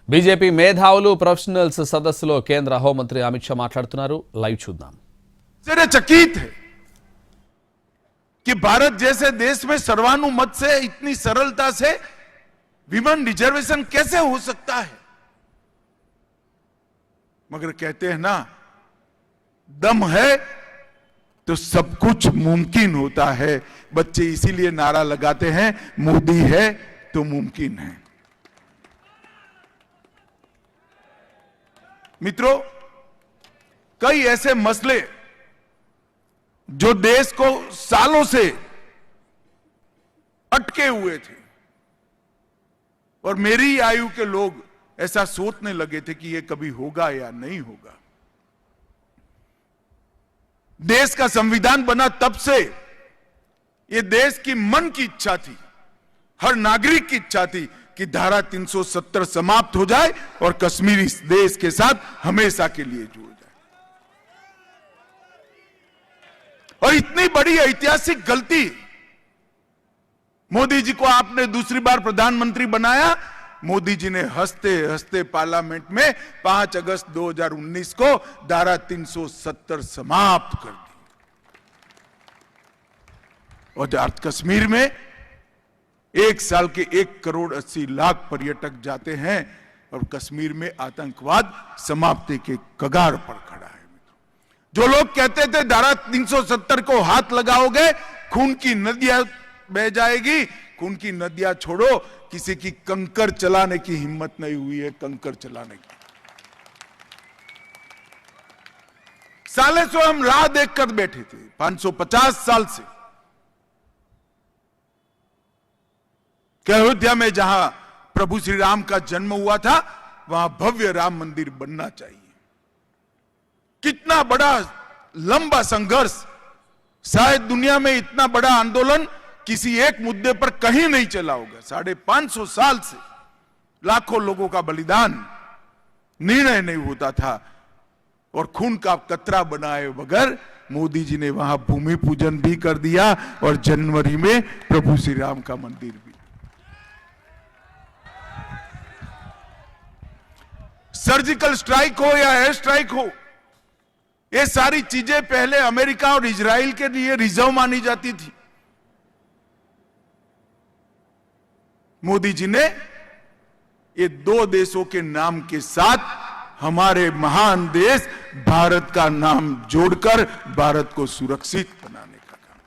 BJP మేధావులు professionals సదస్సులో కేంద్ర హోంమంత్రి అమిత్ షా మాట్లాడుతున్నారు. లైవ్ చూద్దాం. चकित है कि भारत जैसे देश में सर्वानुमत से इतनी सरलता से विमेन रिजर्वेशन कैसे हो सकता है, मगर कहते हैं ना, दम है तो सब कुछ मुमकिन होता है. बच्चे इसीलिए नारा लगाते हैं, मोदी है तो मुमकिन है. मित्रों, कई ऐसे मसले जो देश को सालों से अटके हुए थे और मेरी आयु के लोग ऐसा सोचने लगे थे कि ये कभी होगा या नहीं होगा. देश का संविधान बना तब से ये देश की मन की इच्छा थी, हर नागरिक की इच्छा थी कि धारा 370 समाप्त हो जाए और कश्मीर इस देश के साथ हमेशा के लिए जुड़ जाए. और इतनी बड़ी ऐतिहासिक गलती, मोदी जी को आपने दूसरी बार प्रधानमंत्री बनाया, मोदी जी ने हंसते हंसते पार्लियामेंट में 5 अगस्त 2019 को धारा 370 समाप्त कर दी. और कश्मीर में 1 साल के 1 करोड़ 80 लाख पर्यटक जाते हैं और कश्मीर में आतंकवाद समाप्ति के कगार पर खड़ा है. जो लोग कहते थे धारा 370 को हाथ लगाओगे खून की नदियां बह जाएगी, खून की नदियां छोड़ो, किसी की कंकर चलाने की हिम्मत नहीं हुई है. कंकर चलाने की साले सो हम राह देखकर बैठे थे 550 साल से कि अयोध्या में जहां प्रभु श्री राम का जन्म हुआ था वहां भव्य राम मंदिर बनना चाहिए. कितना बड़ा लंबा संघर्ष, शायद दुनिया में इतना बड़ा आंदोलन किसी एक मुद्दे पर कहीं नहीं चला होगा. 550 साल से लाखों लोगों का बलिदान, निर्णय नहीं होता था और खून का कतरा बनाए बगैर मोदी जी ने वहां भूमि पूजन भी कर दिया और जनवरी में प्रभु श्री राम का मंदिर भी. सर्जिकल स्ट्राइक हो या एयर स्ट्राइक हो, ये सारी चीजें पहले अमेरिका और इजराइल के लिए रिजर्व मानी जाती थी. मोदी जी ने ये 2 देशों के नाम के साथ हमारे महान देश भारत का नाम जोड़कर भारत को सुरक्षित बनाने का काम.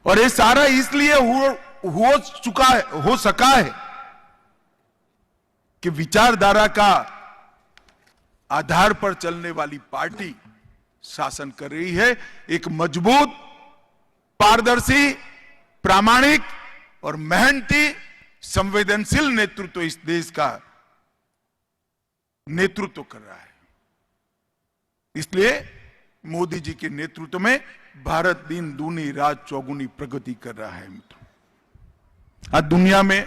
और ये सारा इसलिए हो सका है कि विचारधारा का आधार पर चलने वाली पार्टी शासन कर रही है. एक मजबूत, पारदर्शी, प्रामाणिक और मेहनती, संवेदनशील नेतृत्व इस देश का नेतृत्व कर रहा है. इसलिए मोदी जी के नेतृत्व में भारत दिन दूनी रात चौगुनी प्रगति कर रहा है. आज दुनिया में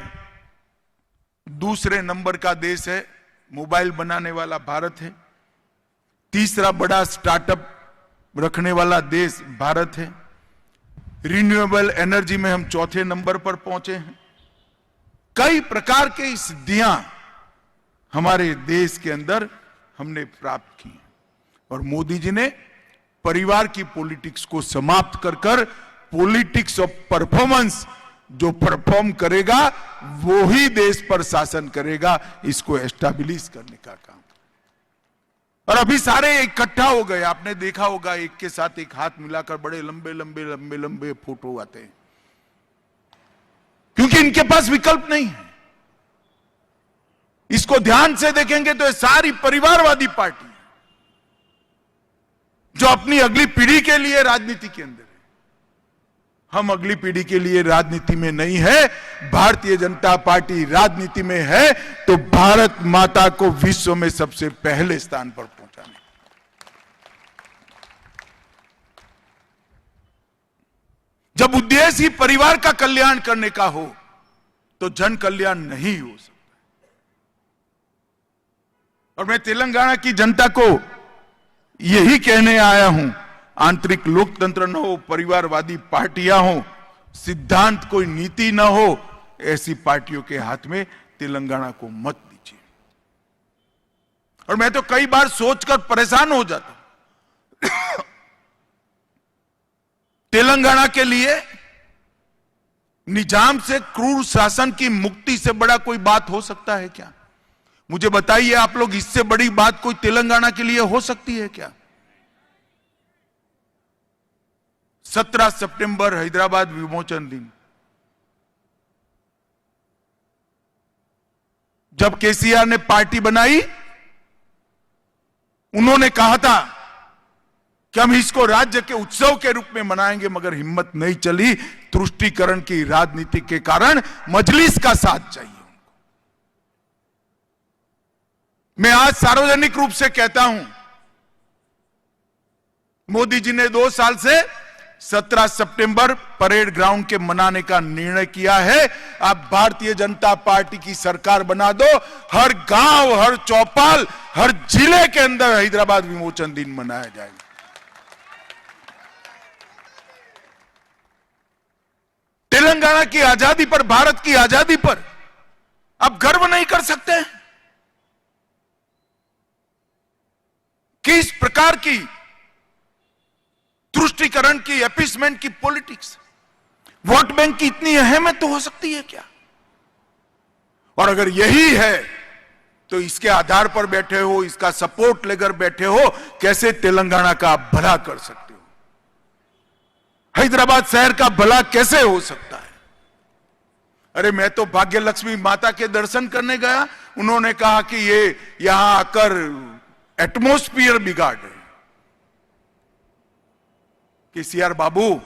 दूसरे नंबर का देश है, मोबाइल बनाने वाला भारत है. तीसरा बड़ा स्टार्टअप रखने वाला देश भारत है. रिन्यूएबल एनर्जी में हम 4थे नंबर पर पहुंचे हैं. कई प्रकार की सिद्धियां हमारे देश के अंदर हमने प्राप्त की और मोदी जी ने परिवार की पॉलिटिक्स को समाप्त कर पॉलिटिक्स ऑफ परफॉर्मेंस, जो परफॉर्म करेगा वो ही देश पर शासन करेगा, इसको एस्टैब्लिश करने का काम. और अभी सारे इकट्ठा हो गए. आपने देखा होगा एक के साथ एक हाथ मिलाकर बड़े लंबे लंबे लंबे लंबे फोटो आते हैं, क्योंकि इनके पास विकल्प नहीं है. इसको ध्यान से देखेंगे तो ये सारी परिवारवादी पार्टी है जो अपनी अगली पीढ़ी के लिए राजनीति के अंदर है. हम अगली पीढ़ी के लिए राजनीति में नहीं है. भारतीय जनता पार्टी राजनीति में है तो भारत माता को विश्व में सबसे पहले स्थान पर पहुंचाने. जब उद्देश्य ही परिवार का कल्याण करने का हो तो जन कल्याण नहीं हो सकता. और मैं तेलंगाना की जनता को यही कहने आया हूं, आंतरिक लोकतंत्र न हो, परिवारवादी पार्टियां हो, सिद्धांत कोई नीति न हो, ऐसी पार्टियों के हाथ में तेलंगाना को मत दीजिए। और मैं तो कई बार सोचकर परेशान हो जाता हूं, तेलंगाना के लिए निजाम से, क्रूर शासन की मुक्ति से बड़ा कोई बात हो सकता है क्या? मुझे बताइए आप लोग, इससे बड़ी बात कोई तेलंगाना के लिए हो सकती है क्या? 17 सितंबर हैदराबाद विमोचन दिन, जब केसीआर ने पार्टी बनाई, उन्होंने कहा था कि हम इसको राज्य के उत्सव के रूप में मनाएंगे, मगर हिम्मत नहीं चली। तुष्टीकरण की राजनीति के कारण मजलिस का साथ चाहिए। मैं आज सार्वजनिक रूप से कहता हूं, मोदी जी ने 2 साल से 17 सितंबर परेड ग्राउंड के मनाने का निर्णय किया है। आप भारतीय जनता पार्टी की सरकार बना दो, हर गांव, हर चौपाल, हर जिले के अंदर हैदराबाद विमोचन दिन मनाया जाएगा। तेलंगाना की आजादी पर, भारत की आजादी पर आप गर्व नहीं कर सकते? किस प्रकार की तुष्टीकरण की, एपीसमेंट की पॉलिटिक्स, वोट बैंक की इतनी अहमियत तो हो सकती है क्या? और अगर यही है तो इसके आधार पर बैठे हो, इसका सपोर्ट लेकर बैठे हो, कैसे तेलंगाना का आप भला कर सकते हो? हैदराबाद शहर का भला कैसे हो सकता है? अरे मैं तो भाग्य लक्ष्मी माता के दर्शन करने गया, उन्होंने कहा कि ये यहां आकर एटमॉस्फियर बिगाड़ रहे। केसीआर बाबू,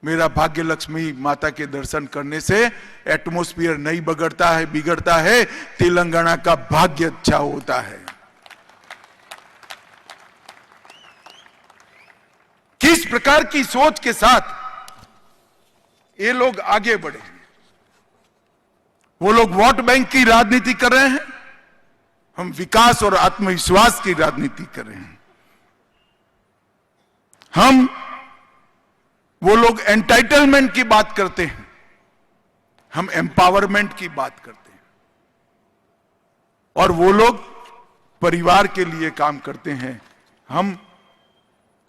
मेरा भाग्य लक्ष्मी माता के दर्शन करने से एटमॉस्फियर नहीं बिगड़ता है, तेलंगाना का भाग्य अच्छा होता है। किस प्रकार की सोच के साथ ये लोग आगे बढ़े? वो लोग वोट बैंक की राजनीति कर रहे हैं, हम विकास और आत्मविश्वास की राजनीति कर रहे हैं। वो लोग एंटाइटलमेंट की बात करते हैं, हम एम्पावरमेंट की बात करते हैं। और वो लोग परिवार के लिए काम करते हैं, हम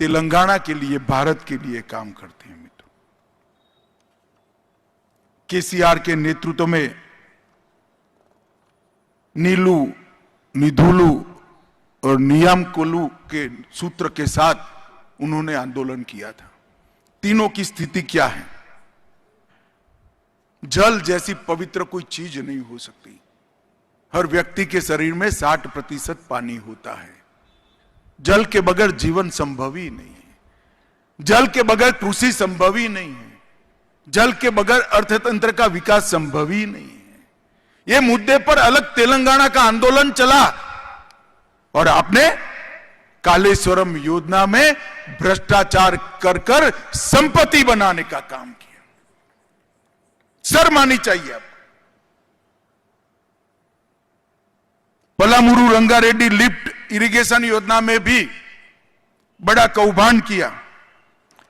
तेलंगाना के लिए, भारत के लिए काम करते हैं। मित्रों, केसीआर के नेतृत्व में नीलू, निधुलू और नियामकोलू के सूत्र के साथ उन्होंने आंदोलन किया था। तीनों की स्थिति क्या है? जल जैसी पवित्र कोई चीज नहीं हो सकती। हर व्यक्ति के शरीर में 60% पानी होता है। जल के बगैर जीवन संभव ही नहीं है। जल के बगैर कृषि संभव ही नहीं है। जल के बगैर अर्थतंत्र का विकास संभव ही नहीं है। ये मुद्दे पर अलग तेलंगाना का आंदोलन चला और आपने कालेश्वरम योजना में भ्रष्टाचार कर संपत्ति बनाने का काम किया। शर्म आनी चाहिए आपको। पलामुरु रंगारेड्डी लिफ्ट इरिगेशन योजना में भी बड़ा कौभांड किया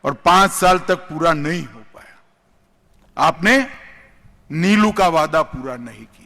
और 5 साल तक पूरा नहीं हो पाया। आपने नीलू का वादा पूरा नहीं किया।